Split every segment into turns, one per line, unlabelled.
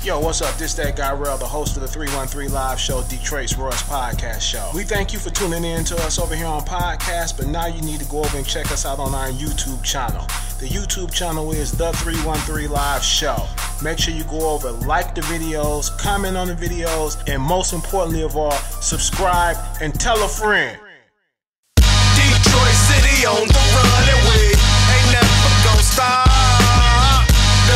Yo, what's up? This That Guy Rell, the host of the 313 Live Show, Detroit's Royce Podcast Show. We thank you for tuning in to us over here on podcast, but now you need to go over and check us out on our YouTube channel. The YouTube channel is the 313 Live Show. Make sure you go over, like the videos, comment on the videos, and most importantly of all, subscribe and tell a friend.
Detroit City on the run and we ain't never gonna stop. The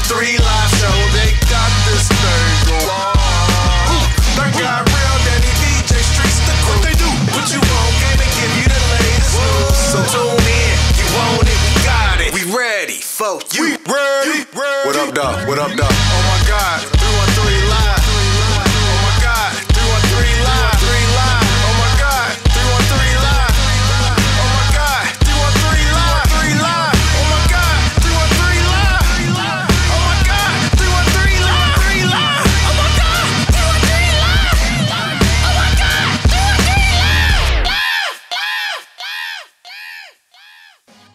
313 Live Show, they got this thing going on. That guy Rell, Danni, J.Street, the crew. What they do? What you want, game and give you the latest news. So tune in, you want it, we got it. We ready for you. We ready. What up, dog? What up, dog? Oh my God, 313 Live. Oh my God, 313 Live. 3 Live. Oh my God, 313 Live. Oh my God, 313 Live. 3 Live. Oh my God, 313 Live. 3 Live. Oh my God, 313 Live. 3 Live. Oh my God, 313 Live. Oh my God, 313 Live.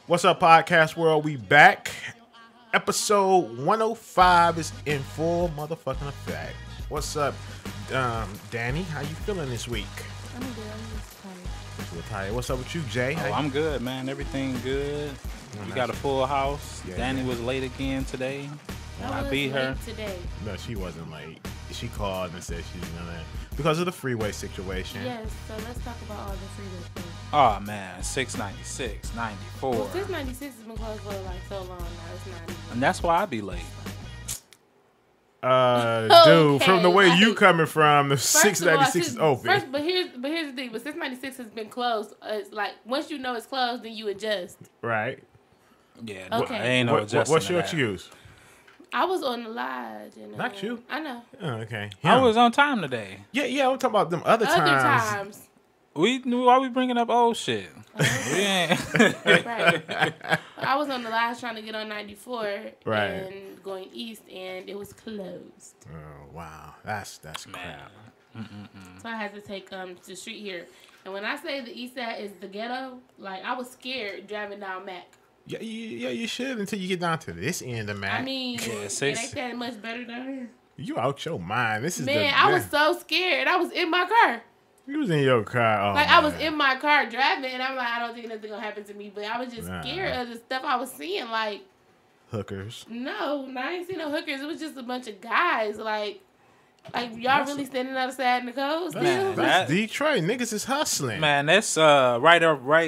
What's up, podcast world? We back. Episode 105 is in full motherfucking effect. What's up, Danny? How you feeling this week?
I'm good. I'm just tired.
A little tired. What's up with you, Jay?
Oh, I'm good, man. Everything good. We got a full house.
Yeah,
Danny
yeah.
was late again today.
I
I beat her.
late today.
No, she wasn't late. She called and said she's gonna because of the freeway situation.
Yes, so let's talk about all the freeway things.
Oh, man. 696, 94.
Well, 696 has been closed for like so long now. It's not even.
And that's why I be late.
Dude, from the way you
like,
coming from, the
First of all,
696 is open.
But here's the thing. But 696 has been closed. It's like once you know it's closed, then you adjust.
Right.
Yeah,
Okay.
ain't no adjusting
What's
to
your
that.
excuse?
I was on the lodge. And,
Not you.
I know.
Oh, okay.
I was on time today.
Yeah. I'm talking about them other
Other
times.
times.
We knew why we bringing up old shit. We ain't.
Right. I was on the lodge trying to get on 94
Right.
and going east, and it was closed.
Oh wow, that's crap.
So I had to take the street here. And when I say the east side is the ghetto, like I was scared driving down Mac.
Yeah, you should until you get down to this end of Mac.
I mean,
Yeah,
it
sis.
ain't that much better down here.
You out your mind. This is
Man, I was so scared. I was in my car.
You was in your car. Oh,
Like,
man.
I was in my car driving, and I'm like, I don't think nothing gonna happen to me. But I was just scared of the stuff I was seeing. Like,
hookers.
no, I ain't seen no hookers. It was just a bunch of guys. Like y'all really standing outside in the cold still?
Man,
That's
that-
Detroit. Niggas is hustling.
Man, that's right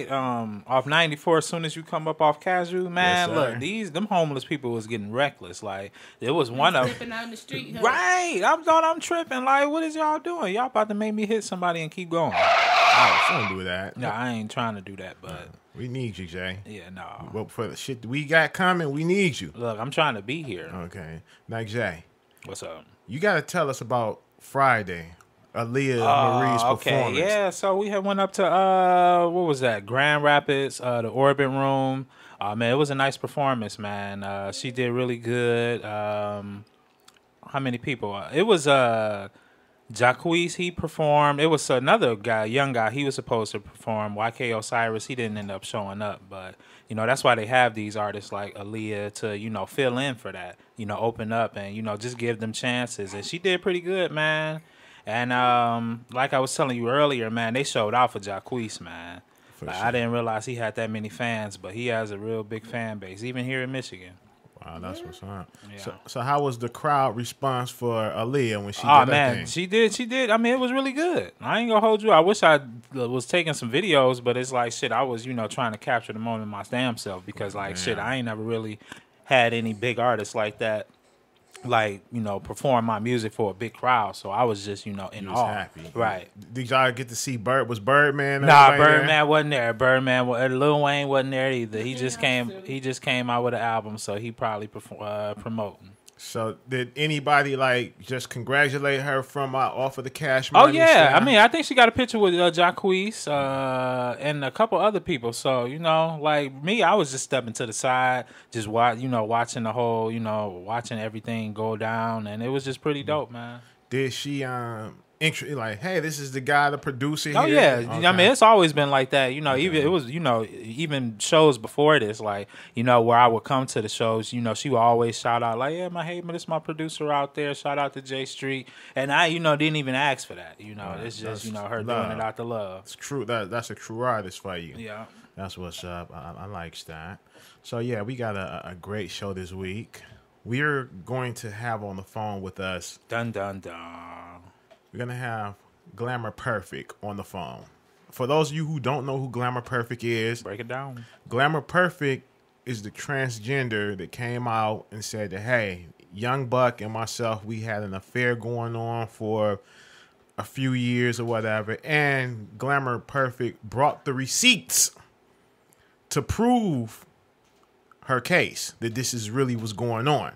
off 94 as soon as you come up off Casual. Man,
Yes, sir.
look, them homeless people was getting reckless. Like, there was one of
Slipping out in the street. Huh?
Right. I'm tripping. Like, what is y'all doing? Y'all about to make me hit somebody and keep going.
Don't do that.
No, I ain't trying to do that, but
We need you, Jay.
yeah, no.
Well, for the shit we got coming, we need you.
Look, I'm trying to be here.
Okay. Now, Jay,
What's up?
you got to tell us about Friday, Aaliyah Marie's
Okay,
performance.
yeah. So we had went up to what was that? Grand Rapids, the Orbit Room. Man, it was a nice performance, man. She did really good. How many people? It was Jacquees, he performed. It was another guy, young guy. He was supposed to perform. YK Osiris, he didn't end up showing up, but that's why they have these artists like Aaliyah to fill in for that. Open up and just give them chances. And she did pretty good, man. And like I was telling you earlier, man, they showed out for Jacquees, man.
For
I
sure.
didn't realize he had that many fans, but he has a real big fan base, even here in Michigan.
Wow, that's what's up.
Yeah.
So how was the crowd response for Aaliyah when she did
Oh
that
man,
thing?
she did. I mean, it was really good. I ain't gonna hold you. I wish I was taking some videos, but it's like shit. I was, trying to capture the moment my damn self because like shit, I ain't never really had any big artists like that, like perform my music for a big crowd. So I was just in
You was
awe.
happy.
Right.
Did y'all get to see Was Birdman?
Nah,
everybody there?
Birdman wasn't there. Lil Wayne wasn't there either. He just came.
Awesome.
He just came out with an album, so he probably promoting.
So did anybody just congratulate her from off of the cash
Oh
money?
yeah,
side?
I mean, I think she got a picture with Jacquees and a couple other people. So like me, I was just stepping to the side, just watching the whole, watching everything go down, and it was just pretty dope, man.
Did she like, hey, this is the guy, the producer
Oh
here.
yeah,
Okay.
I mean it's always been like that. You know, even it was even shows before this, like where I would come to the shows. She would always shout out like, yeah, this is my producer out there. Shout out to J.Street, and I didn't even ask for that. It's just her
love.
doing it out the love.
It's true. That's a true artist for you.
Yeah,
that's what's up. I like that. So yeah, we got a great show this week. We're going to have on the phone with us.
Dun dun dun.
We're going to have Glamour Perfect on the phone. For those of you who don't know who Glamour Perfect is,
break it down.
Glamour Perfect is the transgender that came out and said that, hey, Young Buck and myself, we had an affair going on for a few years or whatever. And Glamour Perfect brought the receipts to prove her case that this is really what's going on.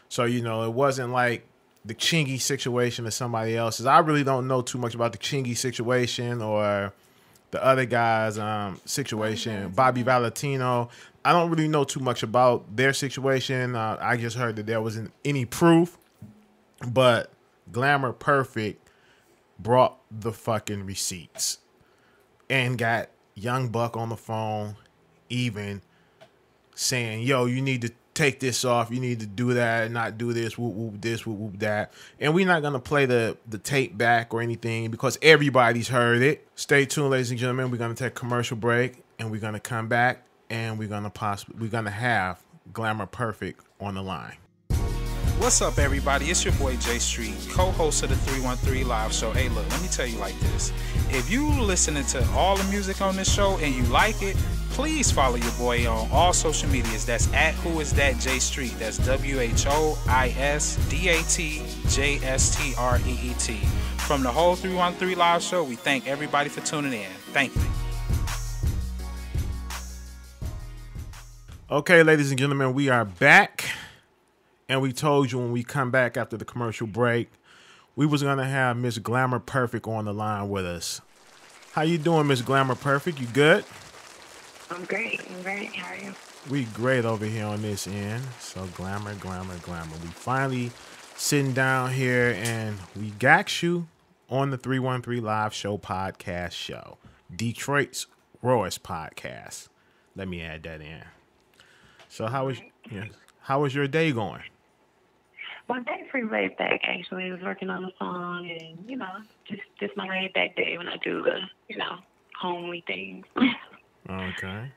So, it wasn't like the Chingy situation or somebody else's. I really don't know too much about the Chingy situation or the other guy's situation, Bobby Valentino. I don't really know too much about their situation. I just heard that there wasn't any proof. But Glamour Perfect brought the fucking receipts and got Young Buck on the phone even saying, yo, you need to take this off. You need to do that, not do this, whoop, whoop, this, whoop, whoop, that. And we're not going to play the tape back or anything because everybody's heard it. Stay tuned, ladies and gentlemen. We're going to take a commercial break and we're going to come back and we're going to have Glamour Perfect on the line.
What's up, everybody? It's your boy J.Street, co-host of the 313 Live Show. Hey, look, let me tell you like this. If you listening to all the music on this show and you like it, please follow your boy on all social medias. That's at Who Is That J.Street. That's WHOISDATJSTREET. From the whole 313 Live Show, we thank everybody for tuning in. Thank you.
Okay, ladies and gentlemen, we are back. And we told you when we come back after the commercial break, we was going to have Miss Glamour Perfect on the line with us. How you doing, Miss Glamour Perfect? You good?
I'm great. How are you?
We great over here on this end. So glamour. We finally sitting down here and we got you on the 313 Live Show podcast show. Detroit's rawest podcast. Let me add that in. So how was your day going?
My day's pretty laid back, actually. I was working on the song and, just my laid back day when I do the, homely things.
Okay.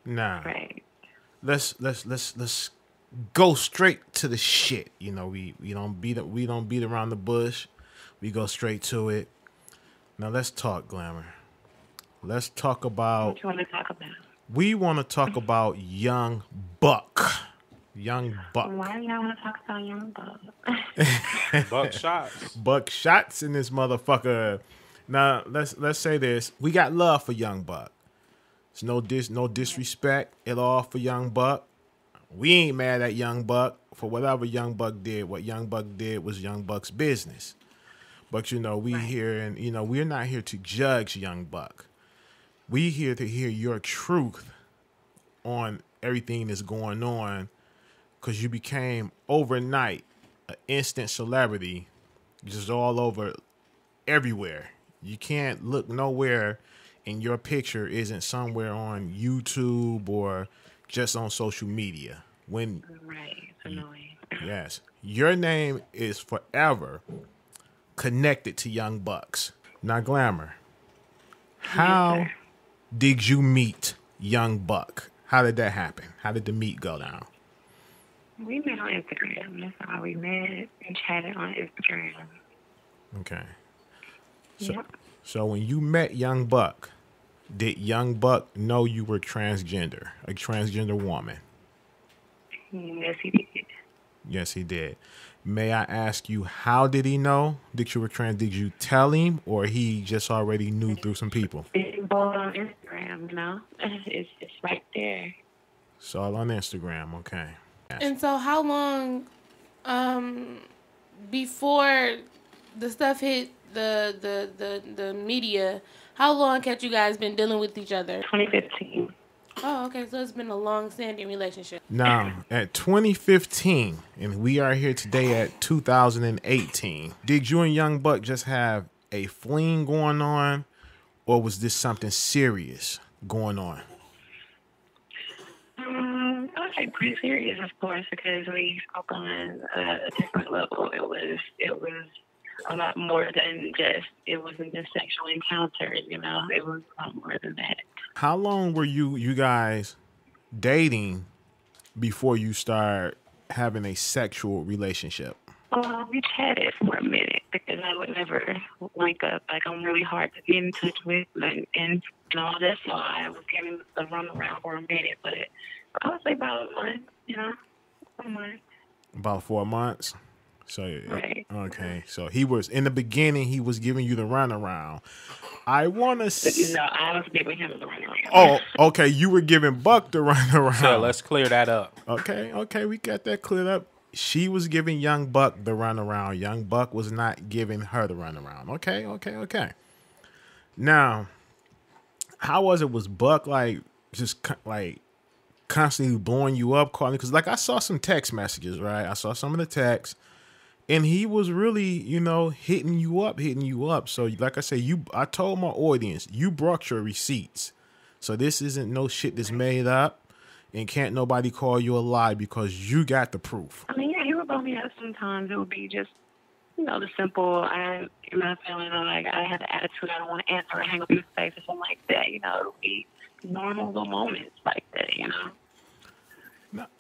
Now,
right.
Let's go straight to the shit. We don't beat around the bush. We go straight to it. Now let's talk, Glamour. Let's talk about.
What you want to talk about?
We want to talk about Young Buck. Young Buck.
Why do y'all want to talk about Young Buck?
Buck shots.
Buck shots in this motherfucker. Now let's say this. We got love for Young Buck. It's no disrespect at all for Young Buck. We ain't mad at Young Buck for whatever Young Buck did. What Young Buck did was Young Buck's business. But we here and we're not here to judge Young Buck. We here to hear your truth on everything that's going on, because you became overnight an instant celebrity, just all over everywhere. You can't look nowhere and your picture isn't somewhere on YouTube or just on social media. Right,
it's annoying.
Yes, your name is forever connected to Young Bucks. Now, Glamour, how did you meet Young Buck? How did that happen? How did the meet go down?
We met on Instagram. That's how we met and chatted on Instagram.
Okay.
Yep.
So when you met Young Buck, did Young Buck know you were transgender, a transgender woman?
Yes, he did.
Yes, he did. May I ask you, how did he know that you were trans? Did you tell him, or he just already knew through some people?
It's both on Instagram, It's right there.
It's all on Instagram, okay.
And so how long before the stuff hit the media, how long had you guys been dealing with each other?
2015.
Oh, okay. So it's been a long-standing relationship.
Now, at 2015, and we are here today at 2018, did you and Young Buck just have a fling going on, or was this something serious going on?
I would say pretty serious, of course, because we spoke on a different level. It was a lot more than just, it wasn't just sexual encounters, you know. It was a lot more than that.
How long were you guys dating before you start having a sexual relationship?
We chatted for a minute because I would never link up. Like, I'm really hard to get in touch with, and you know, that's why I was giving the runaround for a minute. But I would say about a month, you know, a month.
About 4 months. So
Right.
okay. So he was in the beginning. He was giving you the runaround. I want to.
No, I was giving him the runaround.
Oh, okay. You were giving Buck the runaround.
So let's clear that up.
Okay. We got that cleared up. She was giving Young Buck the runaround. Young Buck was not giving her the runaround. Okay. Now, how was it? Was Buck just constantly blowing you up, calling? Because I saw some text messages, right? I saw some of the texts, and he was really, hitting you up. So, like I said, I told my audience, you brought your receipts. So this isn't no shit that's made up. And can't nobody call you a lie because you got the proof.
I mean, yeah, he would bum me up sometimes. It would be just, the simple, I'm not feeling like I have an attitude, I don't want to answer or hang up in his face or something like that. It would be normal little moments like that,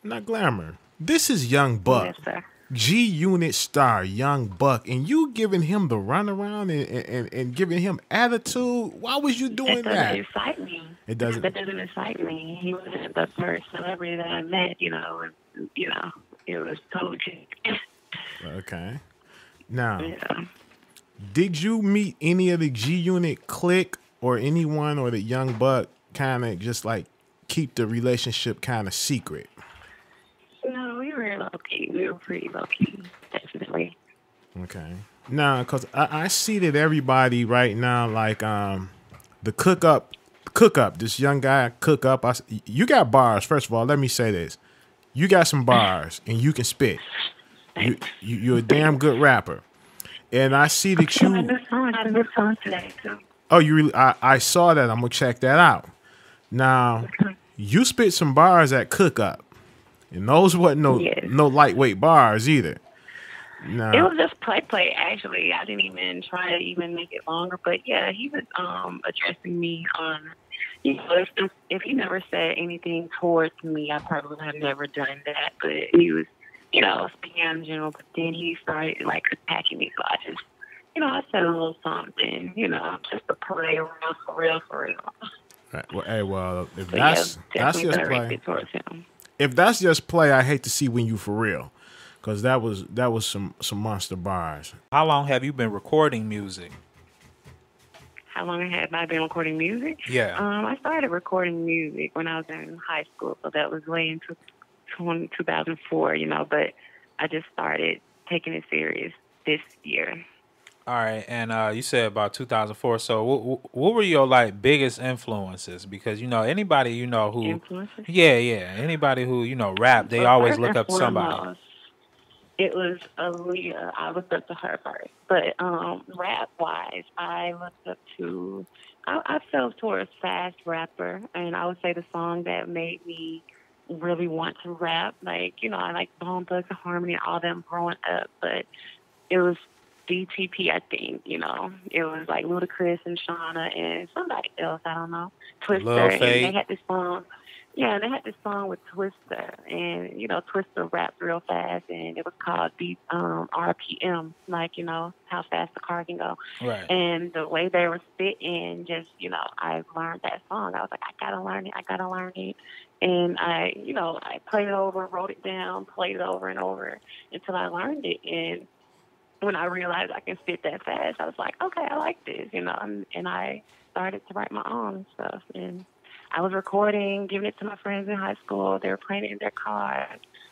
Not Glamour. This is Young Buck.
Yes, sir.
G-Unit star, Young Buck. And you giving him the runaround and giving him attitude? Why was you doing that?
That doesn't excite me.
It doesn't?
That doesn't excite me. He wasn't the first celebrity that I met, it was totally.
Okay. Now,
Yeah.
did you meet any of the G-Unit clique or anyone or the Young Buck kind of just keep the relationship kind of secret?
No, we were low-key. We were pretty low-key, definitely.
Okay. Now, because I see that everybody right now, the cook up, this young guy cook up. You got bars. First of all, let me say this: you got some bars, and you can spit. You're a damn good rapper, and I see that you.
I had a new song today too.
Oh, you really? I saw that. I'm gonna check that out. Now, you spit some bars at cook up, and those wasn't no lightweight bars either. No.
It was just play. Actually, I didn't even try to even make it longer. But yeah, he was addressing me on. If he never said anything towards me, I probably would have never done that. But he was, speaking in general. But then he started attacking me. So I just, I said a little something, just to play around for real.
Right. Well, if
But
that's just
directed
play,
towards him.
if that's just play, I hate to see when you for real, because that was some monster bars.
How long have you been recording music?
How long have I been recording music?
Yeah.
I started recording music when I was in high school, so that was way into 2004, but I just started taking it serious this year.
All right, and you said about 2004. So, what were your biggest influences? Because anybody who
Influences?
yeah, anybody who rap, they always look up to somebody.
It was Aaliyah. I looked up to her first, but rap wise, I looked up to. I fell towards fast rapper, and I would say the song that made me really want to rap, I like Bone Thugs and Harmony and all them growing up, but it was DTP, I think, it was Ludacris and Shawnna and somebody else, I don't know, Twister, and they had this song. Yeah, they had this song with Twister, and Twister rapped real fast, and it was called RPM, how fast the car can go.
Right.
And the way they were spitting, just I learned that song. I was like, I gotta learn it, and I played it over, wrote it down, played it over and over until I learned it. And when I realized I can spit that fast, I was like, okay, I like this, and I started to write my own stuff, and I was recording, giving it to my friends in high school. They were playing it in their car.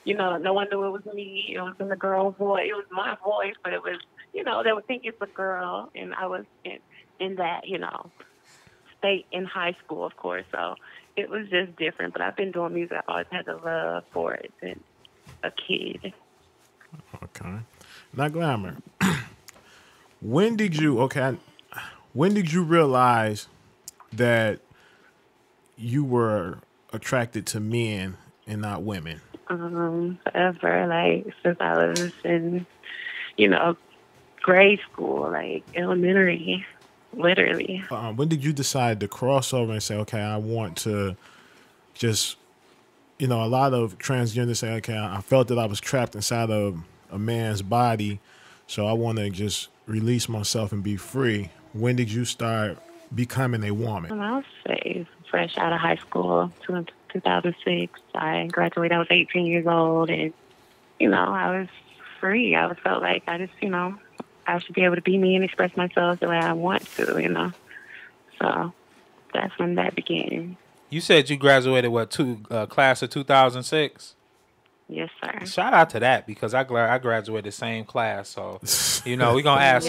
No one knew it was me. It was in the girl's voice. It was my voice, but it was, they would think it's a girl. And I was in that, state in high school, of course. So it was just different. But I've been doing music. I've always had the love for it since a kid.
Okay. Now, Glamour, when did you realize that you were attracted to men and not women?
Forever, like since I was in, grade school, like elementary, literally.
When did you decide to cross over and say, okay, I want to just, a lot of transgenders say, okay, I felt that I was trapped inside of a man's body, so I want to just release myself and be free. When did you start becoming a woman?
I would say fresh out of high school, 2006. I graduated. I was 18 years old, and I was free. I felt like I just, I should be able to be me and express myself the way I want to, So that's when that began.
You said you graduated, class of 2006?
Yes, sir.
Shout out to that, because I graduated same class, so we're gonna add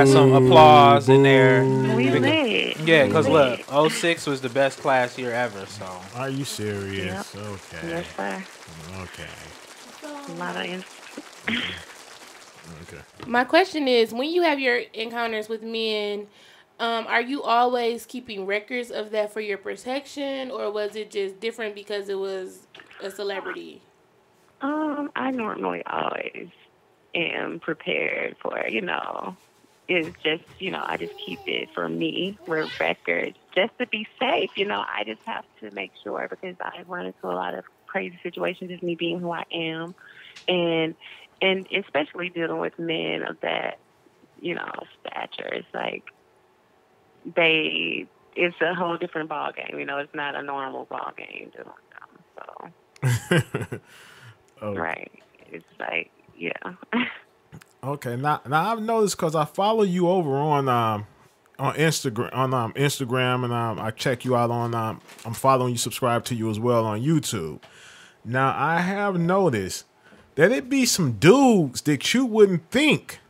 some applause in there.
We lit.
Yeah, because look, 06 was the best class year ever. So
are you serious?
Yep.
Okay.
Yes, sir.
Okay.
A lot of
Okay.
My question is, when you have your encounters with men, are you always keeping records of that for your protection, or was it just different because it was a celebrity?
I normally always am prepared for, it's just, I just keep it for me, for records, just to be safe. I just have to make sure, because I run into a lot of crazy situations, just me being who I am. And especially dealing with men of that, stature. It's like it's a whole different ball game. It's not a normal ball game dealing with them. So,
oh.
Right. It's like, yeah.
Okay. Now I've noticed, because I follow you over on Instagram, and I check you out on. I'm following you, subscribe to you as well on YouTube. Now I have noticed that it be some dudes that you wouldn't think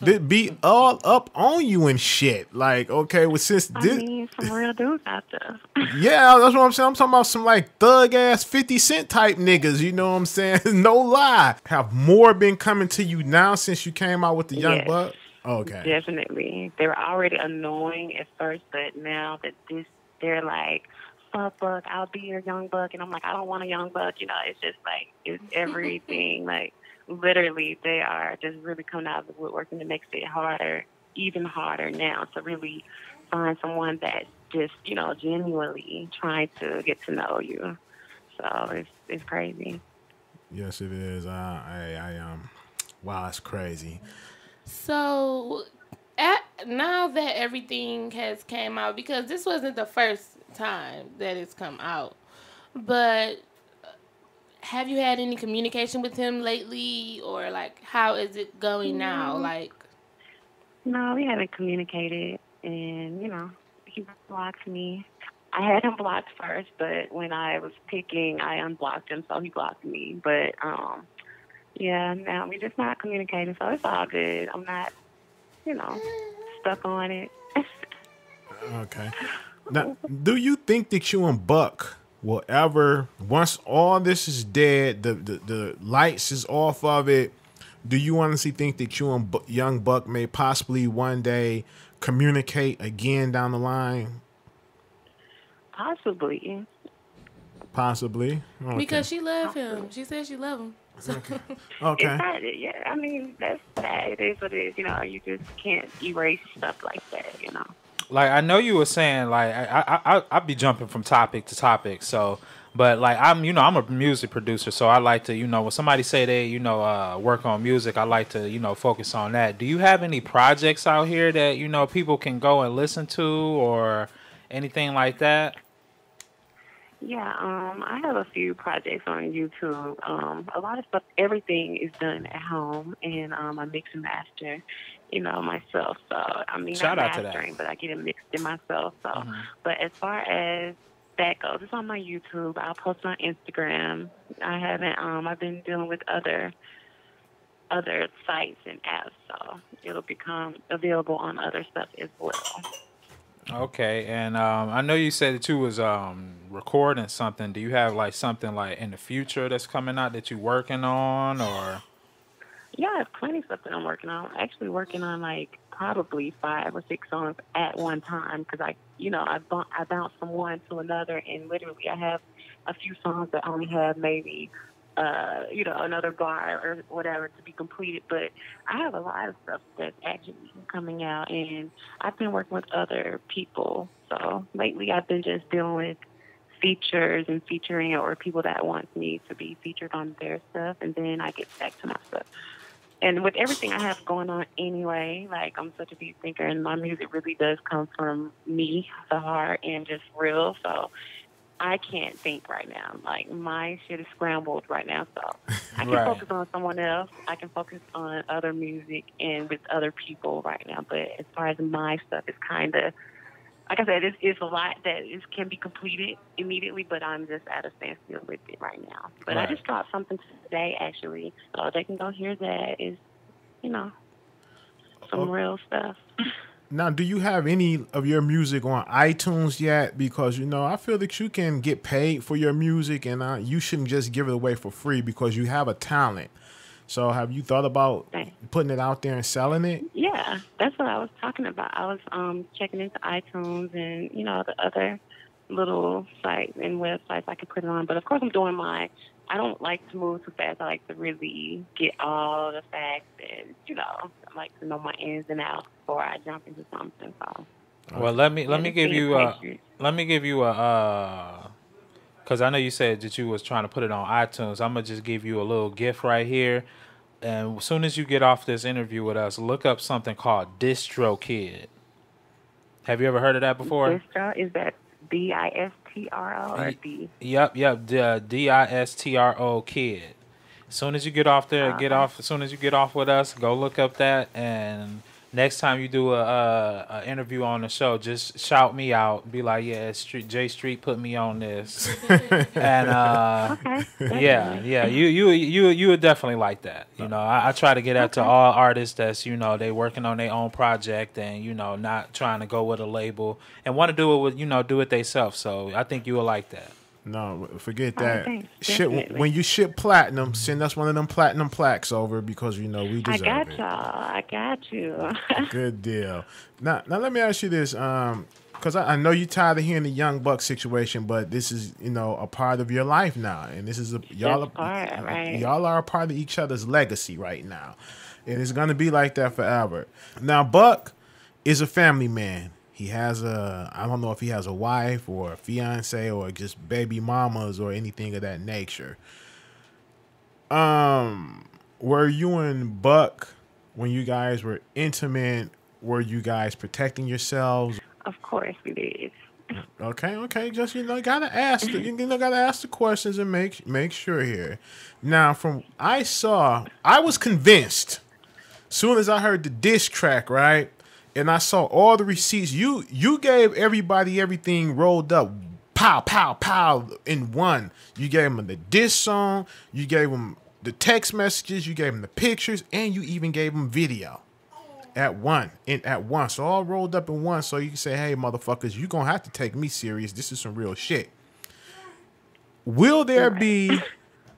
that be all up on you and shit. Like, okay, well, since
some real dudes out there.
Yeah, that's what I'm saying. I'm talking about some like thug ass 50 Cent type niggas. You know what I'm saying? No lie. Have more been coming to you now since you came out with the Young Buck? Okay.
Definitely. They were already annoying at first, but now that they're like, fuck Buck, I'll be your Young Buck. And I'm like, I don't want a Young Buck. It's just like, it's everything. Like, literally, they are just really coming out of the woodwork, and it makes it even harder now to really find someone that's just, genuinely trying to get to know you. So it's crazy.
Yes, it is. Wow, it's crazy.
So, now that everything has came out, because this wasn't the first time that it's come out, but have you had any communication with him lately, or like how is it going now? Like,
no, we haven't communicated, and he blocked me. I had him blocked first, but when I was picking, I unblocked him, so he blocked me. But now we're just not communicating, so it's all good. I'm not, stuck on it.
Okay. Now, do you think that you and Buck will ever, once all this is dead, the lights is off of it, do you honestly think that you and Young Buck may possibly one day communicate again down the line?
Possibly.
Okay.
Because she loved him. She said she loved him. So.
Okay.
Yeah, I mean, that's sad. It is what it is. You just can't erase stuff like that,
Like, I know you were saying, like, I be jumping from topic to topic, so, but like, I'm a music producer, so I like to, when somebody say they, work on music, I like to, focus on that. Do you have any projects out here that, people can go and listen to, or anything like that?
Yeah, I have a few projects on YouTube. A lot of stuff, everything is done at home, and I mix and master, myself. So, I mean,
shout
not
out
mastering,
to that.
but I get it mixed in myself. So, But as far as that goes, it's on my YouTube. I'll post on Instagram. I haven't, I've been dealing with other sites and apps, so it'll become available on other stuff as well.
Okay, and I know you said that you was recording something. Do you have like something like in the future that's coming out that you working on, or?
Yeah, I have plenty of stuff that I'm working on. Actually, working on like probably 5 or 6 songs at one time because I bounce from one to another, and literally I have a few songs that only have maybe another bar or whatever to be completed. But I have a lot of stuff that's actually coming out, and I've been working with other people. So lately, I've been just dealing with features and featuring or people that want me to be featured on their stuff, and then I get back to my stuff. And with everything I have going on anyway, like I'm such a deep thinker, and my music really does come from me, the heart, and just real. So I can't think right now. Like my shit is scrambled right now. So I can focus on someone else. I can focus on other music and with other people right now. But as far as my stuff, it's kind of, like I said, it's a lot that can be completed immediately, but I'm just at a standstill with it right now. But I just dropped something today, actually, so they can go hear that. Is some real stuff.
Now, do you have any of your music on iTunes yet? Because, I feel that you can get paid for your music, and you shouldn't just give it away for free because you have a talent. So have you thought about putting it out there and selling it?
Yeah, that's what I was talking about. I was checking into iTunes and, the other little sites and websites I could put it on. But, of course, I'm doing I don't like to move too fast. I like to really get all the facts and, I like to know my ins and outs before I jump into something. So,
well, let me give you a because I know you said that you was trying to put it on iTunes. I'm going to just give you a little gift right here. And as soon as you get off this interview with us, look up something called DistroKid. Have you ever heard of that before?
Distro, is that DISTRO or D?
Yep, DISTRO Kid. As soon as you get off there, as soon as you get off with us, go look up that, and next time you do a interview on the show, just shout me out. Be like, yeah, J.Street put me on this. And you would definitely like that. I try to get out to all artists that's, they working on their own project and, not trying to go with a label and want to do it with, do it themselves. So I think you will like that.
No, forget that. When you ship platinum, send us one of them platinum plaques over because we deserve it.
I got you.
Good deal. Now let me ask you this, because I know you're tired of hearing the Young Buck situation, but this is a part of your life now, and this is y'all are a part of each other's legacy right now, and it's gonna be like that forever. Now, Buck is a family man. He has I don't know if he has a wife or a fiance or just baby mamas or anything of that nature. Were you and Buck, when you guys were intimate, were you guys protecting yourselves?
Of course we did.
Okay. Just gotta ask. Gotta ask the questions and make sure here. Now, I was convinced. Soon as I heard the diss track, right? And I saw all the receipts. You gave everybody everything rolled up, pow, pow, pow, in one. You gave them the diss song. You gave them the text messages. You gave them the pictures, and you even gave them video at once. So all rolled up in one. So you can say, "Hey, motherfuckers, you gonna have to take me serious. This is some real shit." Will there be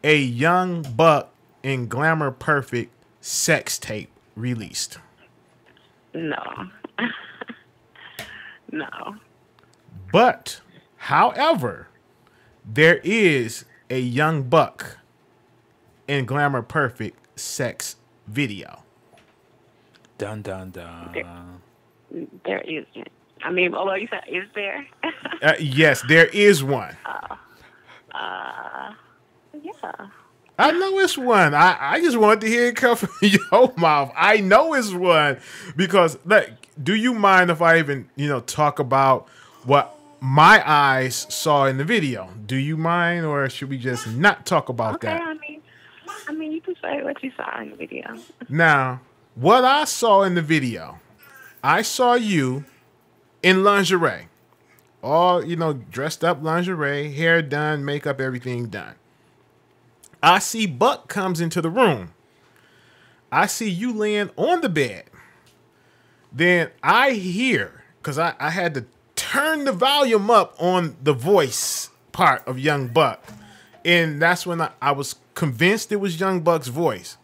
a Young Buck and Glamour Perfect sex tape released?
No. No.
But, however, there is a Young Buck and Glamour Perfect sex video.
Dun, dun, dun.
There isn't. I mean, although you said, is there?
Yes, there is one.
Yeah.
I know it's one. I just wanted to hear it come from your mouth. I know it's one because, do you mind if I even, talk about what my eyes saw in the video? Do you mind, or should we just not talk about that?
I mean, you can say what you saw in the video.
Now, what I saw in the video, I saw you in lingerie, all dressed up lingerie, hair done, makeup, everything done. I see Buck comes into the room. I see you laying on the bed. Then I hear, because I had the turned the volume up on the voice part of Young Buck. And that's when I was convinced it was Young Buck's voice.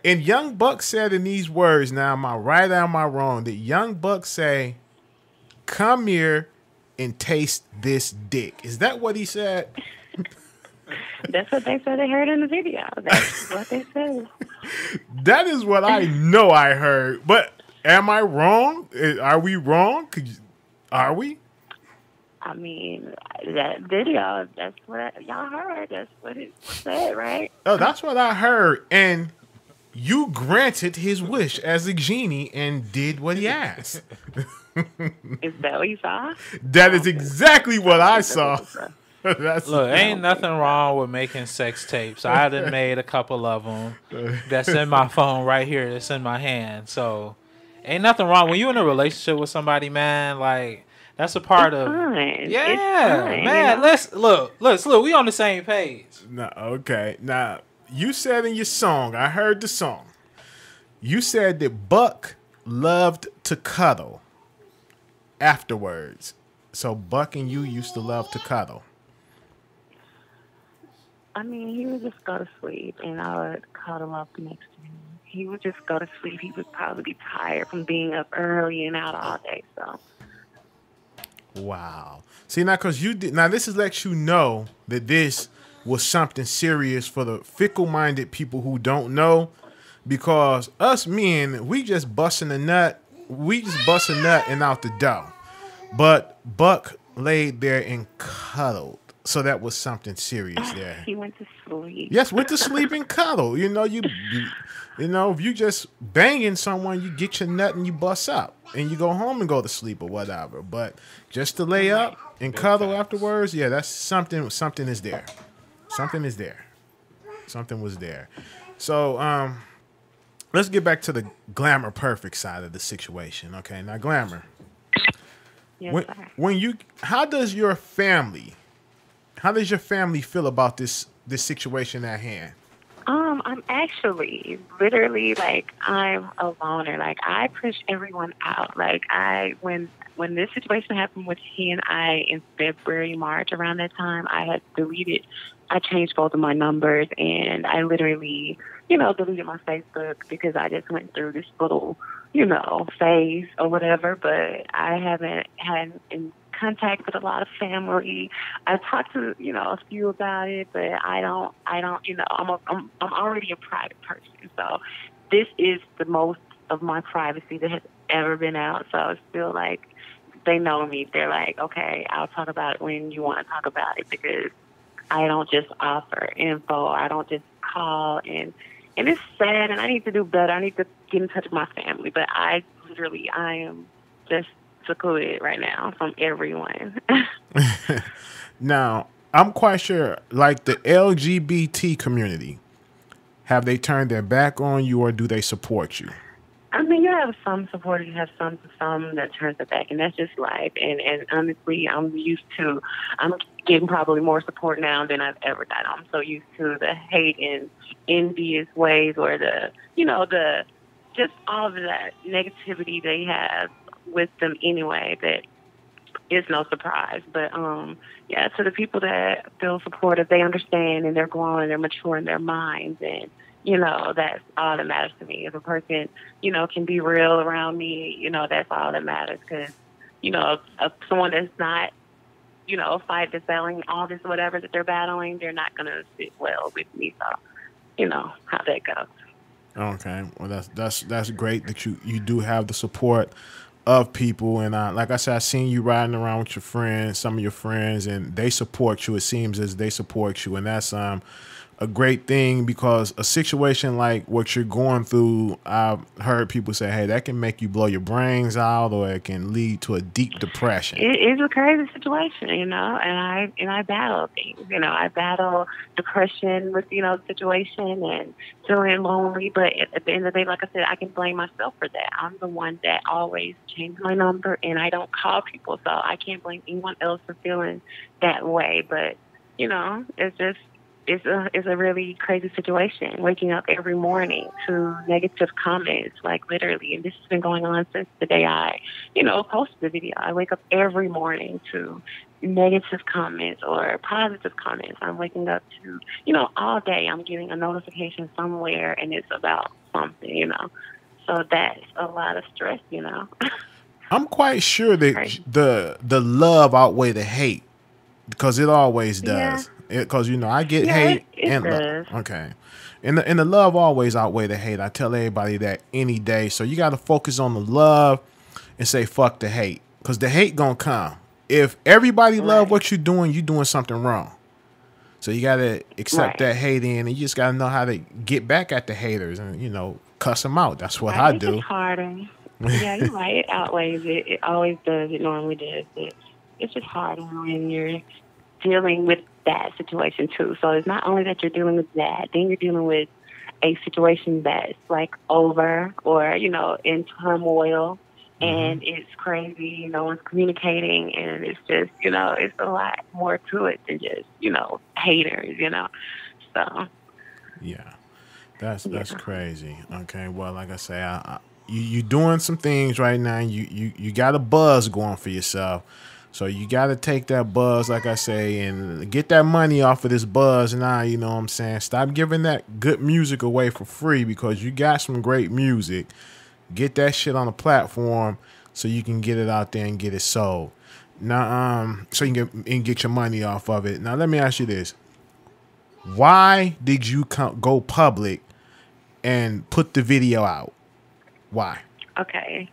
And Young Buck said in these words, now am I right or am I wrong, that Young Buck say, come here and taste this dick. Is that what he said?
That's what they said they heard in the video. That's what they said.
That is what I know I heard. But am I wrong? Are we wrong? Are we?
I mean, that video, that's what y'all heard. That's what it said, right?
Oh, that's what I heard. And you granted his wish as a genie and did what he asked.
Is that what you saw?
That is exactly what I saw.
Look, ain't nothing wrong with making sex tapes. I done made a couple of them. That's in my phone right here. That's in my hand. So, ain't nothing wrong when you're in a relationship with somebody, man. Like, that's a part of.
Fine.
Yeah,
fine,
man.
you know?
Let's look. We on the same page.
No, okay. Now, you said in your song, I heard the song. You said that Buck loved to cuddle afterwards. So Buck and you used to love to cuddle.
I mean, he would just go to sleep, and I would cuddle up next to him. He would just go to sleep. He would probably be tired from being up early and out all day. So,
wow. See, now, because you did, now this is let you know that this was something serious for the fickle-minded people who don't know. Because us men, we just busting a nut. We just bust a nut and out the door. But Buck laid there and cuddled. So that was something serious there.
he went to sleep.
Yes, went to sleep and cuddle. You know, you know, if you just banging someone, you get your nut and you bust up. And you go home and go to sleep or whatever. But just to lay up and cuddle afterwards, yeah, that's something is there. Something is there. Something was there. So, let's get back to the Glamour Perfect side of the situation. Okay, now Glamour.
Yes, sir.
How does your family feel about this situation at hand?
I'm actually literally like I'm a loner. Like I push everyone out. Like when this situation happened with he and I in February, March, around that time, I changed both of my numbers and I literally, deleted my Facebook because I just went through this little, phase or whatever. But I haven't had in contact with a lot of family. I talked to, a few about it, but I don't, I'm already a private person. So this is the most of my privacy that has ever been out. So it's still like, they know me. They're like, okay, I'll talk about it when you want to talk about it because I don't just offer info. I don't just call and it's sad and I need to do better. I need to get in touch with my family, but I am just secluded right now from everyone.
Now, I'm quite sure, like the LGBT community, have they turned their back on you or do they support you?
I mean, you have some supporters, you have some that turns their back, and that's just life. And honestly, I'm getting probably more support now than I've ever gotten. I'm so used to the hate and envious ways or just all of that negativity they have with them anyway that it's no surprise. But yeah, to the people that feel supportive, they understand and they're growing, they're maturing in their minds, and that's all that matters to me. If a person can be real around me, that's all that matters. Because someone that's not that's battling all this whatever that they're battling, they're not gonna sit well with me. So how that goes.
Okay, well that's great that you do have the support of people, and like I said, I seen you riding around with your friends, some of your friends, and they support you. It seems as they support you, and that's a great thing because a situation like what you're going through, I've heard people say, hey, that can make you blow your brains out, or it can lead to a deep depression.
It's a crazy situation, and I battle things. I battle depression with the situation and feeling lonely. But at the end of the day, like I said, I can blame myself for that. I'm the one that always changed my number, and I don't call people, so I can't blame anyone else for feeling that way. But it's just it's a really crazy situation. Waking up every morning to negative comments, like literally, and this has been going on since the day I, posted the video. I wake up every morning to negative comments or positive comments. I'm waking up to, all day I'm getting a notification somewhere, and it's about something, So that's a lot of stress,
I'm quite sure that the love outweigh the hate, because it always does. Because I get hate and love. Okay, and the love always outweigh the hate. I tell everybody that any day. So you got to focus on the love and say fuck the hate, because the hate gonna come. If everybody love what you're doing something wrong. So you got to accept that hate in, and you just got to know how to get back at the haters and cuss them out. That's what I do.
It's harder. Yeah, you're right. It outweighs it. It always does. It normally does. But it's just harder when you're dealing with that situation too. So it's not only that you're dealing with that, then you're dealing with a situation that's like over or, in turmoil, and it's crazy, no one's communicating, and it's just, it's a lot more to it than just, haters, So
yeah. That's crazy. Okay, well, like I say, you doing some things right now. You got a buzz going for yourself. So you got to take that buzz, like I say, and get that money off of this buzz now, you know what I'm saying? Stop giving that good music away for free, because you got some great music. Get that shit on a platform so you can get it out there and get it sold. Now, so you can get your money off of it. Now, let me ask you this. Why did you go public and put the video out? Why?
Okay.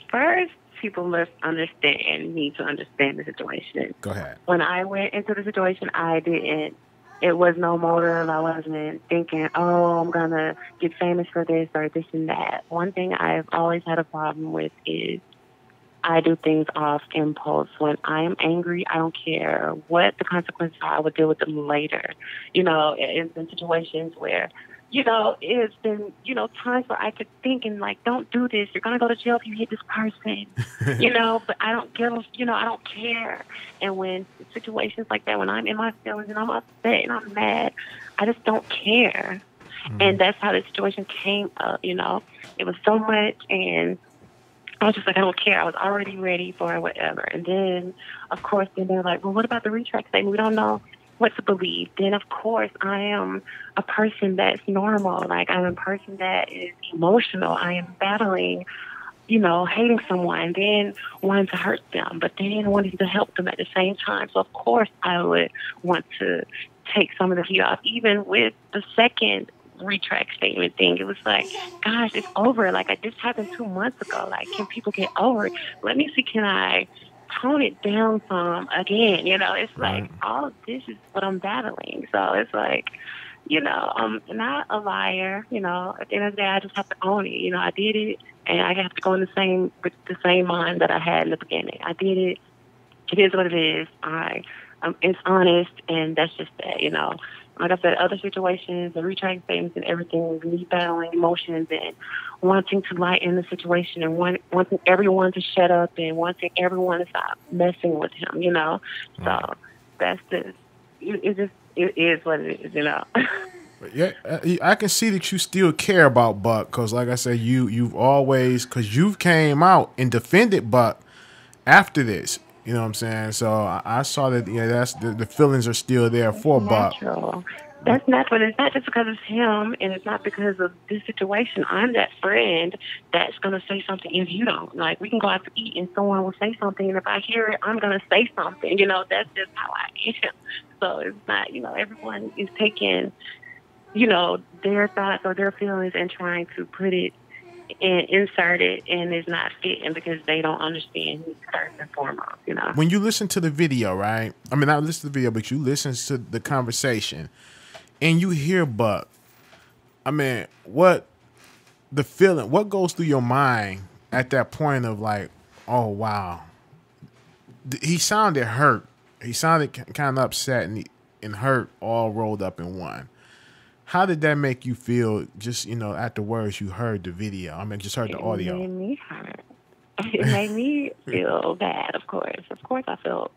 First, people must need to understand the situation.
Go ahead.
When I went into the situation, it was no motive. I wasn't thinking, I'm going to get famous for this or this and that. One thing I've always had a problem with is I do things off impulse. When I am angry, I don't care what the consequences are. I will deal with them later. It's been situations where, it's been, times where I could think and like, don't do this. You're going to go to jail if you hit this person, but I don't give, I don't care. And when situations like that, when I'm in my feelings and I'm upset and I'm mad, I just don't care. And that's how the situation came up, It was so much, and I was just like, I don't care. I was already ready for whatever. And then, of course, they're like, well, what about the retract statement? We don't know what to believe. Then, of course, I am a person that's normal. Like, I'm a person that is emotional. I am battling, hating someone, then wanting to hurt them, but then wanting to help them at the same time. So, of course, I would want to take some of the heat off. Even with the second retract statement thing, it was like, gosh, it's over. Like, this happened 2 months ago. Like, can people get over it? Let me see, can I tone it down some again? It's like all of this is what I'm battling. So it's like, I'm not a liar. At the end of the day, I just have to own it. I did it, and I have to go in with the same mind that I had in the beginning. I did it. It is what it is. It's honest, and that's just that. Like I said, other situations, the retract statements and everything, me battling emotions and wanting to lighten the situation and wanting everyone to shut up and wanting everyone to stop messing with him, So that's just, it is what it is,
Yeah, I can see that you still care about Buck, because like I said, you've always, because you've came out and defended Buck after this. You know what I'm saying? So I saw that. That's the feelings are still there for Buck.
That's natural. It's not just because it's him, and it's not because of this situation. I'm that friend that's gonna say something if you don't. Like, we can go out to eat, and someone will say something, and if I hear it, I'm gonna say something. That's just how I am. So it's not. Everyone is taking, their thoughts or their feelings and trying to put it and insert it, and it's not fitting because they don't understand who's first and foremost,
When you listen to the video, right? I mean, not listen to the video, but you listen to the conversation, and you hear Buck. I mean, what goes through your mind at that point of like, oh, wow. He sounded hurt. He sounded kind of upset and hurt all rolled up in one. How did that make you feel just, at the words you heard the video? I mean, just heard the audio.
It made me hurt. It made me feel bad, of course. Of course I felt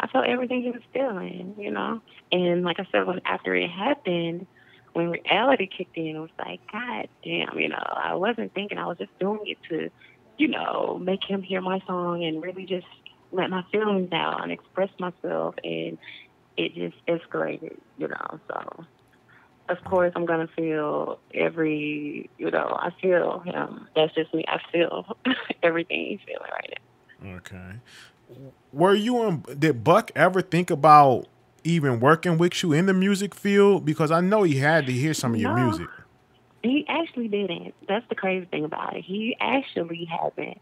I felt everything he was feeling, you know. And like I said, after it happened, when reality kicked in, it was like, God damn, you know, I wasn't thinking. I was just doing it to, you know, make him hear my song and really just let my feelings out and express myself. And it just escalated, you know. So, of course, I'm going to feel you know, I feel him. That's just me. I feel everything he's feeling right now.
Okay. Did Buck ever think about even working with you in the music field? Because I know he had to hear some of your music.
He actually didn't. That's the crazy thing about it. He actually hasn't.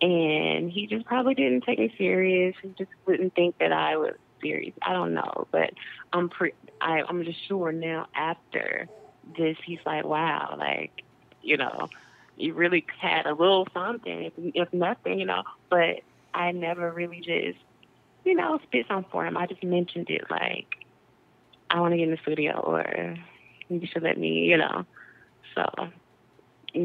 And he just probably didn't take me serious. He just wouldn't think that I was serious. I don't know. But I'm just sure now after this, he's like, wow, like, you know, you really had a little something, if nothing, you know. But I never really just, you know, spit something for him. I just mentioned it, like, I want to get in the studio, or you should let me, you know. So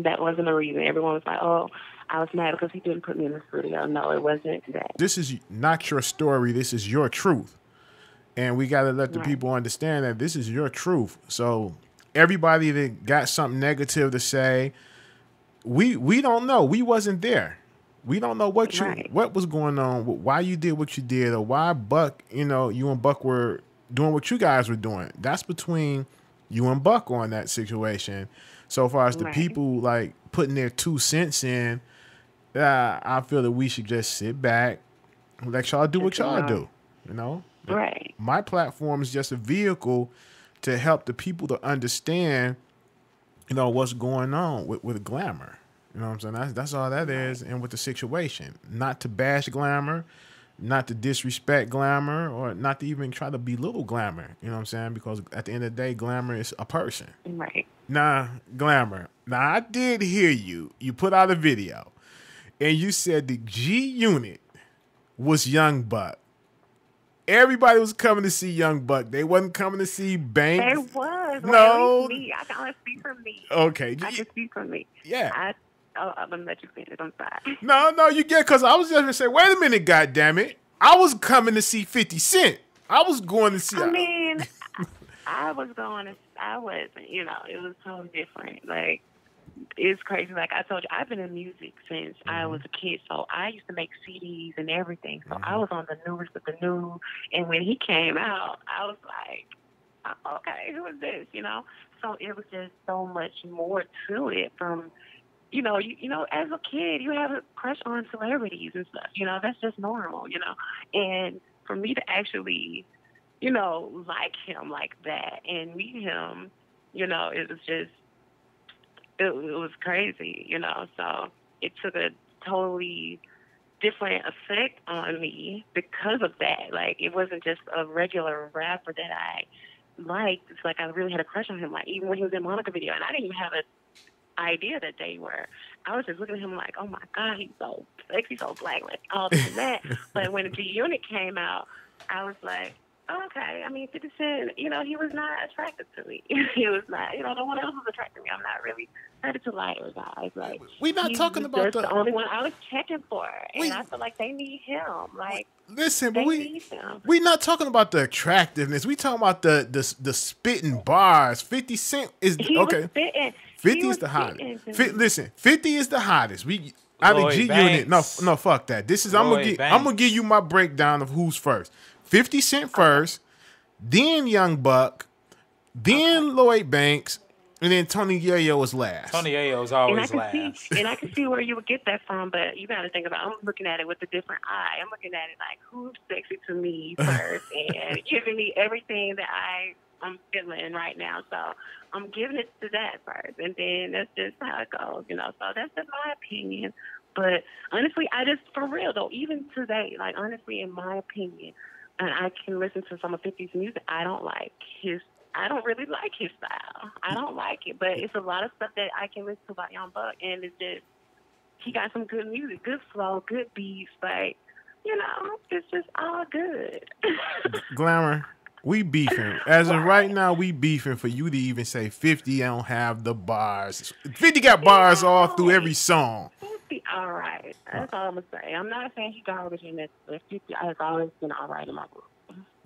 that wasn't a reason. Everyone was like, oh, I was mad because he didn't put me in the studio. No, it wasn't that.
This is not your story. This is your truth. And we got to let the people understand that this is your truth. So everybody that got something negative to say, we don't know. We wasn't there. We don't know what was going on, why you did what you did, or why Buck, you know, you and Buck were doing what you guys were doing. That's between you and Buck on that situation. So far as the people like putting their 2 cents in, I feel that we should just sit back and let y'all do what y'all do. You know, my platform is just a vehicle to help the people to understand, you know, what's going on with Glamour. You know what I'm saying? That's all that is. And with the situation, not to bash Glamour, not to disrespect Glamour, or not to even try to belittle Glamour. You know what I'm saying? Because at the end of the day, Glamour is a person.
Right.
Nah, Glamour. Now, I did hear you. You put out a video, and you said the G Unit was Young Buck. Everybody was coming to see Young Buck. They wasn't coming to see Banks.
They was.
No.
Me. I can only speak for me.
Okay.
I can speak for me.
Yeah.
I'm going to let you finish. I'm sorry.
No, you get, because I was just going to say, wait a minute, goddammit. I was coming to see 50 Cent. I was going to see.
I mean, I wasn't, you know, it was so different. Like, it's crazy. Like I told you, I've been in music since I was a kid. So I used to make CDs and everything. So I was on the newest of the new. And when he came out, I was like, okay, who is this? You know? So it was just so much more to it from, you know, as a kid, you have a crush on celebrities and stuff. You know, that's just normal, you know. And for me to actually, you know, like him like that and meet him, you know, it was just, it was crazy, you know. So it took a totally different effect on me because of that. Like, it wasn't just a regular rapper that I liked. It's like I really had a crush on him. Like, even when he was in Monica video, and I didn't even have an idea that they were. I was just looking at him like, oh my God, he's so sexy, so black, like all this and that. But when the unit came out, I was like, okay. I mean, 50 Cent, you know, he was not attracted to me. He was not, you know, no one else was attracted to me. I'm not really attracted to liars, guys. Like,
we're not talking about
the only one I was checking for, and I feel like they need him. Like,
listen, but we're not talking about the attractiveness. We talking about the spitting bars. 50 Cent is okay. 50 is the hottest. Listen, 50 is the hottest. Out of G Unit. No, fuck that. This is I'm gonna give you my breakdown of who's first. 50 Cent first, then Young Buck, then Lloyd Banks, and then Tony Yayo was last.
Tony Yayo is always last.
And I can see where you would get that from, but you got to think about, I'm looking at it with a different eye. I'm looking at it like, who's sexy to me first and giving me everything that I'm feeling right now. So I'm giving it to that first, and then that's just how it goes, you know. So that's just my opinion. But honestly, for real though, even today, like honestly, in my opinion, and I can listen to some of 50's music, I don't really like his style. I don't like it, but it's a lot of stuff that I can listen to about Young Buck, and it's just, he got some good music, good flow, good beats, like, you know, it's just all good.
Glamour, we beefing. As of right now, we beefing for you to even say 50 don't have the bars. 50 got bars all through every song.
all right. That's all I'm gonna say. I'm not saying he garbage in that, but 50 has always been all right in my book.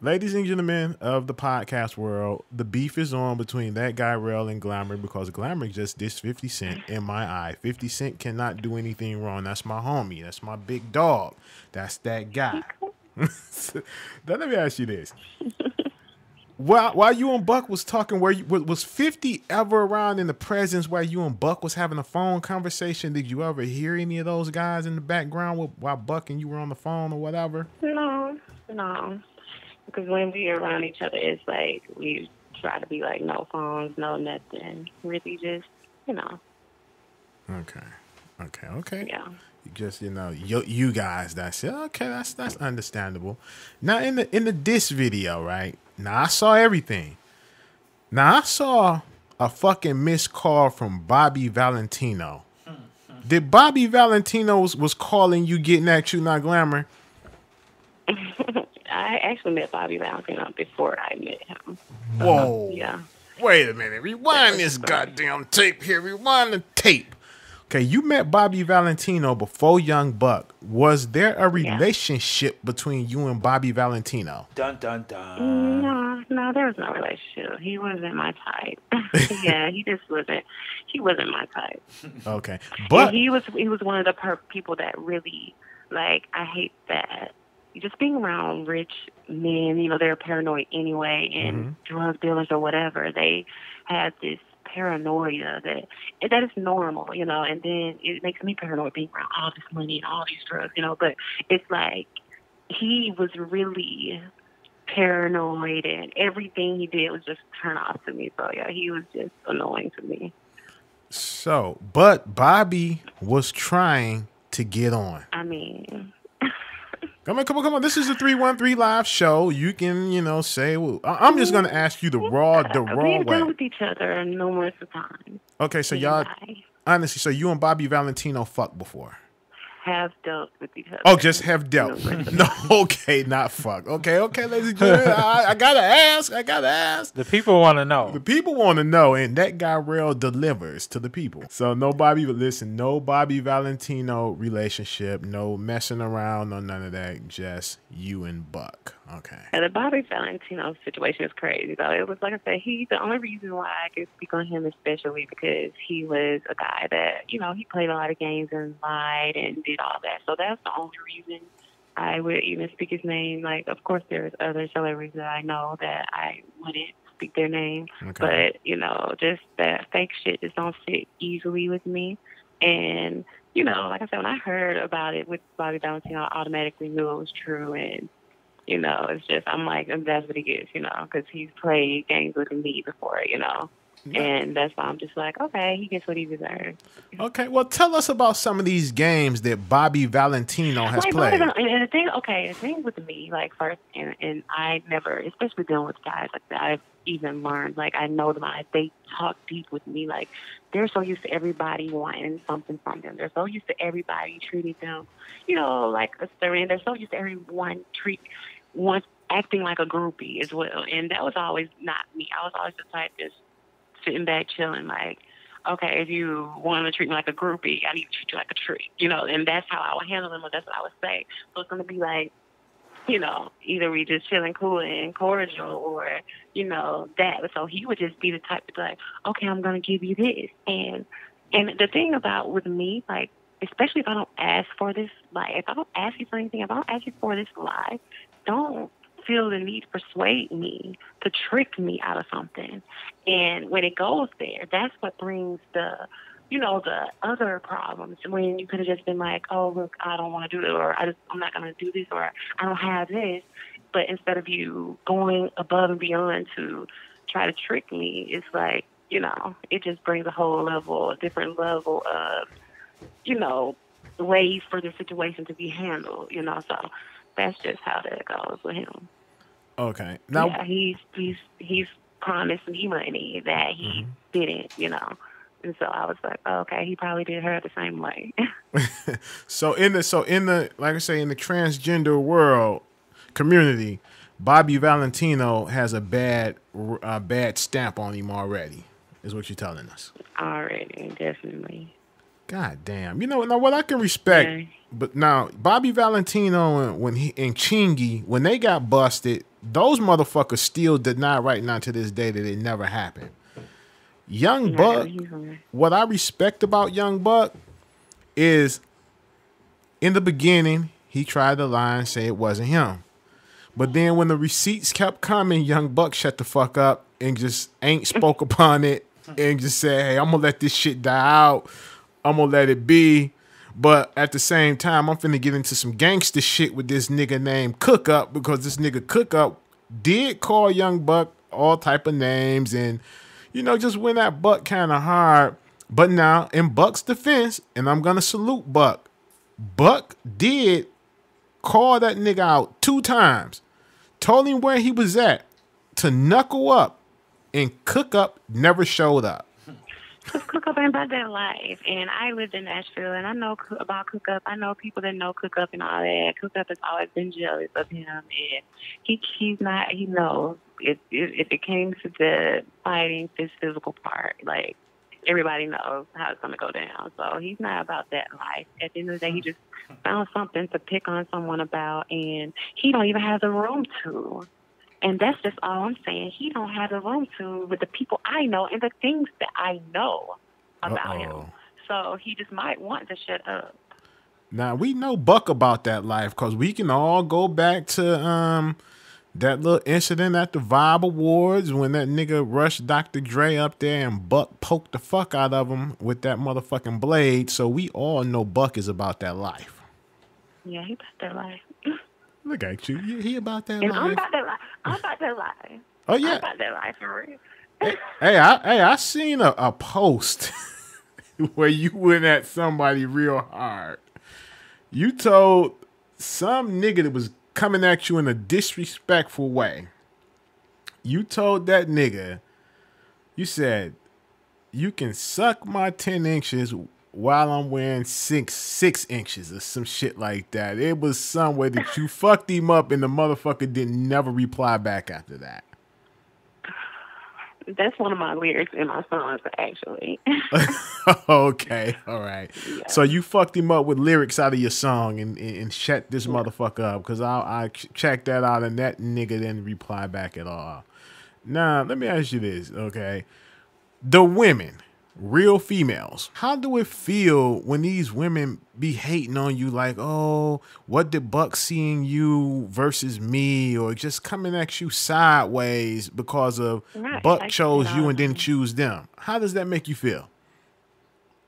Ladies and gentlemen of the podcast world, the beef is on between that guy Rell and Glamour because Glamour just dissed 50 Cent in my eye. 50 Cent cannot do anything wrong. That's my homie. That's my big dog. That's that guy. Now, let me ask you this. While you and Buck was talking, was 50 ever around in the presence where you and Buck was having a phone conversation? Did you ever hear any of those guys in the background while Buck and you were on the phone or whatever?
No. Because when we are around each other, it's like we try to be like no phones, no nothing. Really just,
Okay.
Yeah.
Just, you guys, that's it. Okay, that's understandable. Now in the diss video, right? Now I saw everything. Now I saw a fucking missed call from Bobby Valentino. Did Bobby Valentino was calling you, getting at you, not Glamour?
I actually met Bobby Valentino before I met him.
Whoa.
Yeah.
Wait a minute. Rewind this goddamn tape here. Rewind the tape. Okay, you met Bobby Valentino before Young Buck. Was there a relationship between you and Bobby Valentino?
Dun, dun, dun.
No, there was no relationship. He wasn't my type. Yeah, he just wasn't. He wasn't my type.
Okay, but
and he was one of the people that really, like, I hate that. Just being around rich men, they're paranoid anyway, and drug dealers or whatever, they have this paranoia that is normal, and then it makes me paranoid being around all this money and all these drugs, but it's like he was really paranoid and everything he did was just turn off to me. So yeah, he was just annoying to me.
So, but Bobby was trying to get on.
I mean...
Come on. This is a 313 live show. You can, say, well, I'm just going to ask you the raw
We've
way.
dealt with each other numerous times.
Okay, so y'all, honestly, so you and Bobby Valentino fucked before?
Have dealt with each other.
Oh, just have dealt. No, okay, not fuck. Okay, ladies and gentlemen, I gotta ask.
The people want to know.
The people want to know, and that guy Rell delivers to the people. So no Bobby Valentino relationship, no messing around, no none of that. Just you and Buck. Okay.
And the Bobby Valentino situation is crazy, though. It was, like I said, the only reason why I could speak on him especially because he was a guy that, he played a lot of games and lied and did all that. So that's the only reason I would even speak his name. Like, of course, there's other celebrities that I know that I wouldn't speak their name. Okay. But, just that fake shit just don't sit easily with me. And, like I said, when I heard about it with Bobby Valentino, I automatically knew it was true. And, it's just, I'm like, that's what he gets, because he's played games with me before, Yeah. And that's why I'm just like, okay, he gets what he deserves.
Okay, well, tell us about some of these games that Bobby Valentino has played.
And the thing with me, like, first, and I never, especially dealing with guys like that, I've even learned, like, I know them, they talk deep with me, like, they're so used to everybody wanting something from them. They're so used to everybody treating them, like a serene. They're so used to everyone acting like a groupie as well. And that was always not me. I was always the type just sitting back chilling, like, okay, if you want to treat me like a groupie, I need to treat you like a treat, and that's how I would handle them, or that's what I would say. So it's going to be like, either we just chilling cool and cordial or, that. So he would just be the type to be like, okay, I'm going to give you this. And the thing about with me, like, especially if I don't ask for this, like, if I don't ask you for anything, if I don't ask you for this lie, don't feel the need to persuade me to trick me out of something. And when it goes there, that's what brings the other problems, when you could have just been like, oh, look, I don't want to do it, or I'm not going to do this, or I don't have this. But instead of you going above and beyond to try to trick me, it's like, it just brings a different level of, ways for the situation to be handled, So that's just how that goes with him.
Okay. Now,
yeah, he's promised me money that he didn't, And so I was like, oh, okay, he probably did her the same way.
So in the like I say, in the transgender world community, Bobby Valentino has a bad stamp on him already, is what you're telling us.
Already, definitely.
God damn. You know, now what I can respect,
Yeah.
but now Bobby Valentino and Chingy, when they got busted, those motherfuckers still deny right now to this day that it never happened. Young Buck, what I respect about Young Buck is in the beginning, he tried to lie and say it wasn't him. But then when the receipts kept coming, Young Buck shut the fuck up and just ain't spoke upon it and just said, hey, I'm going to let this shit die out. I'm going to let it be. But at the same time, I'm finna get into some gangster shit with this nigga named Cook Up, because this nigga Cook Up did call Young Buck all type of names and, you know, just went at Buck kind of hard. But now, in Buck's defense, and I'm going to salute Buck, Buck did call that nigga out 2 times, told him where he was at to knuckle up, and Cook Up never showed up.
Cook Up ain't about that life. And I lived in Nashville, and I know about Cook Up. I know people that know Cook Up and all that. Cook Up has always been jealous of him, and he's not. He knows if it came to the fighting, this physical part, like everybody knows how it's gonna go down. So he's not about that life. At the end of the day, he just found something to pick on someone about, and he don't even have the room to. And that's just all I'm saying. He don't have the room to with the people I know and the things that I know about him. So he just might want to shut up.
Now, we know Buck about that life because we can all go back to that little incident at the Vibe Awards when that nigga rushed Dr. Dre up there and Buck poked the fuck out of him with that motherfucking blade. So we all know Buck is about that life.
Yeah, he about that life.
Look at you. He about that
and
life.
I'm about that life. I'm about that life.
Oh, yeah.
I'm about that life for real.
I seen a post where you went at somebody real hard. You told some nigga that was coming at you in a disrespectful way. You told that nigga, you said, you can suck my 10 inches while I'm wearing 6 inches or some shit like that. It was some way that you fucked him up and the motherfucker didn't never reply back after that.
That's one of my lyrics in my songs, actually.
Okay, all right. Yeah. So you fucked him up with lyrics out of your song and shut this motherfucker up, because I checked that out and that nigga didn't reply back at all. Now, let me ask you this, okay? The women, real females, how do it feel when these women be hating on you like, oh, what did Buck see in you versus me, or just coming at you sideways because of Buck chose you and didn't choose them? How does that make you feel?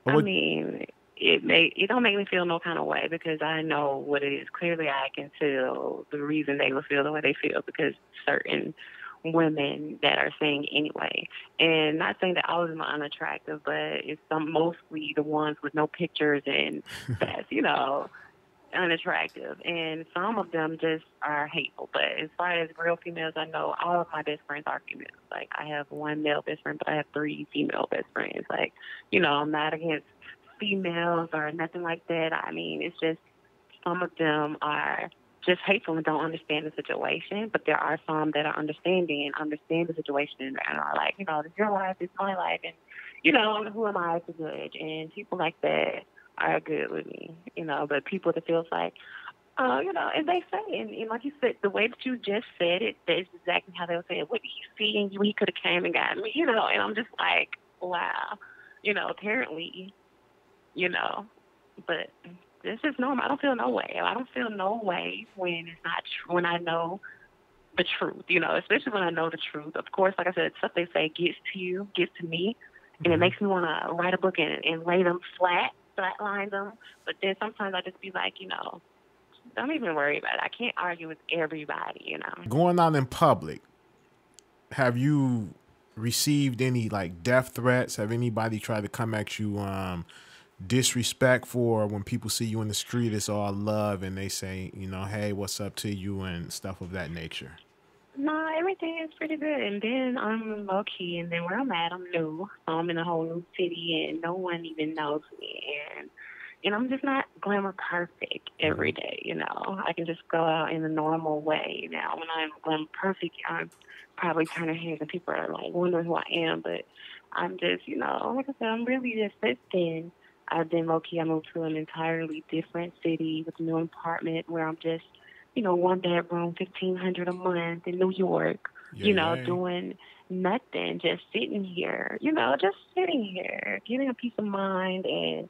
I mean, it don't make me feel no kind of way, because I know what it is. Clearly, I can tell the reason they will feel the way they feel, because certain women that are saying anyway. And not saying that all of them are unattractive, but it's mostly the ones with no pictures and that's, you know, unattractive. And some of them just are hateful. But as far as real females, I know all of my best friends are females. Like, I have one male best friend, but I have 3 female best friends. Like, you know, I'm not against females or nothing like that. I mean, it's just some of them are just hateful and don't understand the situation, but there are some that are understanding and understand the situation and are like, you know, it's your life, it's my life, and, you know, who am I to judge? And people like that are good with me, you know, but people that feels like, you know, and they say, and like you said, the way that you just said it, that's exactly how they'll say it. What did he see in you? He could have came and got me, you know, and I'm just like, wow, you know, apparently, you know, but it's just normal. I don't feel no way. I don't feel no way when it's not true, when I know the truth, you know, especially when I know the truth. Of course, like I said, stuff they say gets to you, gets to me, and it makes me want to write a book and lay them flatline them. But then sometimes I just be like, you know, don't even worry about it. I can't argue with everybody, you know.
Going out in public, have you received any, like, death threats? Have anybody tried to come at you disrespect for when people see you in the street, it's all love and they say, you know, hey, what's up to you and stuff of that nature?
No, everything is pretty good. And then I'm low key, and then where I'm at, I'm new. I'm in a whole new city and no one even knows me. And I'm just not Glamour Perfect every day, you know. I can just go out in the normal way. Now, when I'm Glamour Perfect, I'm probably turning heads and people are like wondering who I am, but I'm just, you know, like I said, I'm really just sitting. I've been low-key. I moved to an entirely different city with a new apartment where I'm just, one bedroom, $1,500 a month in New York, doing nothing, just sitting here, just sitting here, getting a peace of mind. And,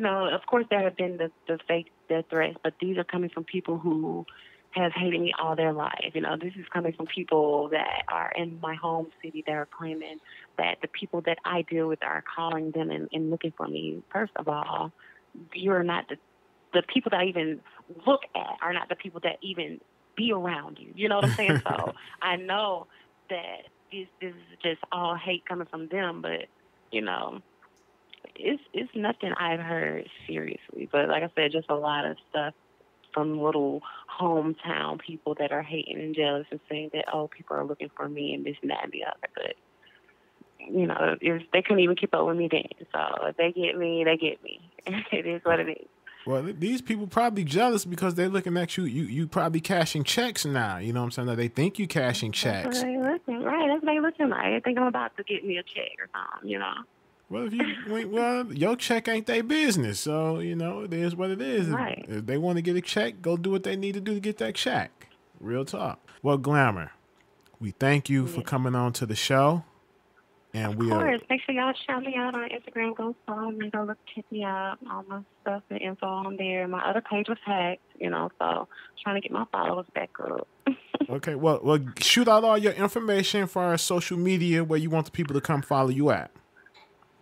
of course there have been the fake death threats, but these are coming from people who have hated me all their life. This is coming from people that are in my home city that are claiming that the people that I deal with are calling them and looking for me. First of all, you're not the people that I even look at are not the people that even be around you. You know what I'm saying? So I know that this is just all hate coming from them, but, it's nothing I've heard seriously. But like I said, just a lot of stuff from little hometown people that are hating and jealous and saying that, people are looking for me and this and that and the other. But, they couldn't even keep up with me then. So if they get me, they get me. It is what it is.
Well, these people probably jealous because they're looking at you. You probably cashing checks now. You know what I'm saying? That they think you cashing checks.
That's what they looking, right? That's what they looking like. They think I'm about to get me a check or something,
Well, your check ain't their business. So, it is what it is.
Right.
If they want to get a check, go do what they need to do to get that check. Real talk. Well, Glamour, we thank you for coming on to the show. And
of course. Make sure y'all shout me out on Instagram. Go follow me. Go check me out. All my stuff and info on there. My other page was hacked, so trying to get my followers back up.
Okay. Well, shoot out all your information for our social media where you want the people to come follow you at.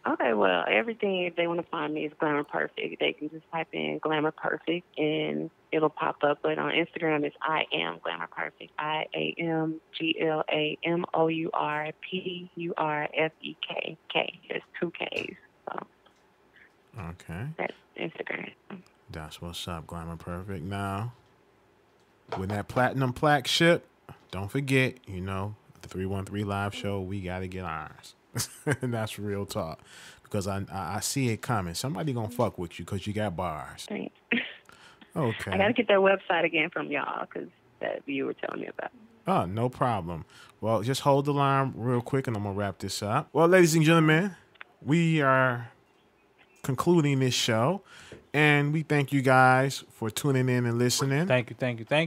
Okay, well, everything, if they want to find me, is Glamour Perfect. They can just type in Glamour Perfect, and it'll pop up. But on Instagram, it's I am Glamour Perfect. IamGlamourPurfeck. There's 2 Ks. So
okay.
That's Instagram.
That's what's up, Glamour Perfect. Now, when that platinum plaque ship, don't forget, the 313 Live Show, we got to get ours. And that's real talk, because I see it coming. Somebody gonna fuck with you because you got bars.
Thanks.
Okay.
I gotta get their website again from y'all because that you were telling me about.
Oh, no problem. Well, just hold the line real quick, and I'm gonna wrap this up. Well, ladies and gentlemen, we are concluding this show, and we thank you guys for tuning in and listening.
Thank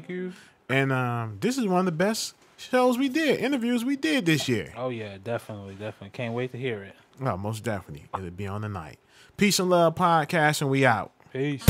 you.
And this is one of the best interviews we did this year.
Oh, yeah, definitely. Can't wait to hear it.
Oh, most definitely. It'll be on the night. Peace and Love Podcast, and we out.
Peace.